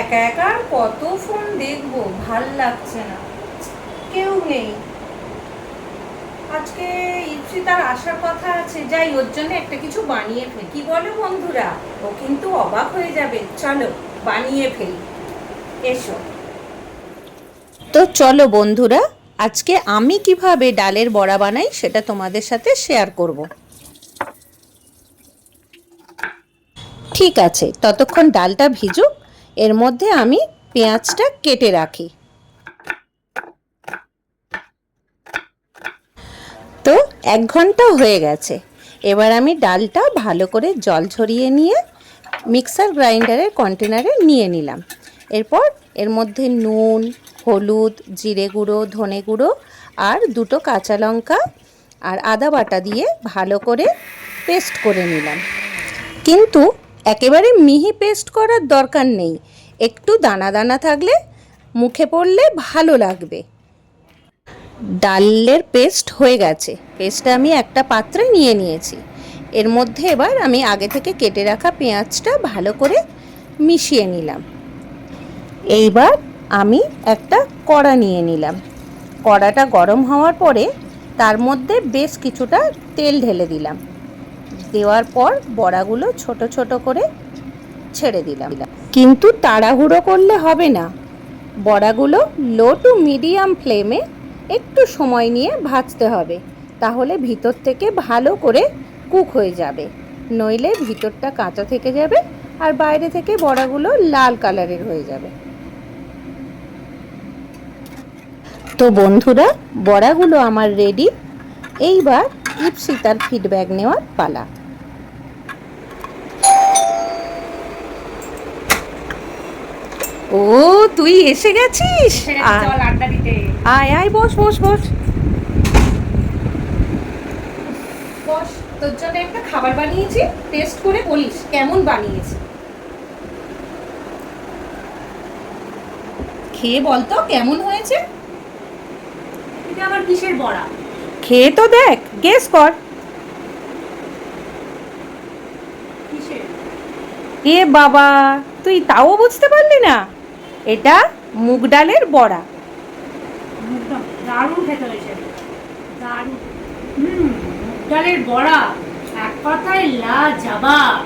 একা একা আর কত ফোন দেখবো, ভাল লাগছে না, কেউ নেই। আজকে ইপসিতার আসার কথা আছে, যাই ওর জন্য একটা কিছু বানিয়ে ফেলি। কি বলো বন্ধুরা? ও কিন্তু অবাক হয়ে যাবে। চলো বানিয়ে ফেলি, এসো। তো চলো বন্ধুরা, আজকে আমি কিভাবে ডালের বড়া বানাই সেটা তোমাদের সাথে শেয়ার করব। ঠিক আছে, ততক্ষণ ডালটা ভিজুক, এর মধ্যে আমি পেঁয়াজটা কেটে রাখি। তো 1 ঘন্টা হয়ে গেছে। এবার আমি ডালটা ভালো করে জল ঝরিয়ে নিয়ে মিক্সার গ্রাইন্ডারের কন্টেনারে নিয়ে নিলাম। এরপর এর মধ্যে নুন, হলুদ, জিরে গুঁড়ো, ধনে গুঁড়ো আর 2টো কাঁচা লঙ্কা আর আদা বাটা দিয়ে ভালো করে পেস্ট করে নিলাম। কিন্তু একেবারে মিহি পেস্ট করার দরকার নেই, একটু দানা দানা থাকলে মুখে পড়লে ভালো লাগবে। ডালের পেস্ট হয়ে গেছে, পেস্টটা আমি একটা পাত্রে নিয়ে নিয়েছি। এর মধ্যে এবার আমি আগে থেকে কেটে রাখা পেঁয়াজটা ভালো করে মিশিয়ে নিলাম। এইবার আমি একটা কড়া নিয়ে নিলাম। কড়াটা গরম হওয়ার পরে তার মধ্যে বেশ কিছুটা তেল ঢেলে দিলাম। দেওয়ার পর বড়াগুলো ছোট ছোট করে ছেড়ে দিলাম। কিন্তু তাড়াহুড়ো করলে হবে না, বড়াগুলো লো টু মিডিয়াম ফ্লেমে একটু সময় নিয়ে ভাজতে হবে, তাহলে ভিতর থেকে ভালো করে কুক হয়ে যাবে। নইলে ভিতরটা কাঁচা থেকে যাবে আর বাইরে থেকে বড়াগুলো লাল কালারের হয়ে যাবে। তো বন্ধুরা, বড়াগুলো আমার রেডি। এইবার ইপসিতার ফিডব্যাক নেওয়ার পালা। ও, তুই এসে গেছিস? আয় আয়, বস বস বস বস। তোর জন্য একটা খাবার বানিয়েছি, টেস্ট করে বলিস কেমন বানিয়েছি। খেয়ে বলতো কেমন হয়েছে। এটা আবার কিসের বড়া? খেয়ে তো দেখ, গেস কর। কিসের? এ বাবা, তুই তাও বুঝতে পারলি না? এটা মুগ ডালের বড়া। একদম দারুণ খেতে হয়েছে, দারুণ। মুগ ডালের বড়া এক কথায় লাজবাব।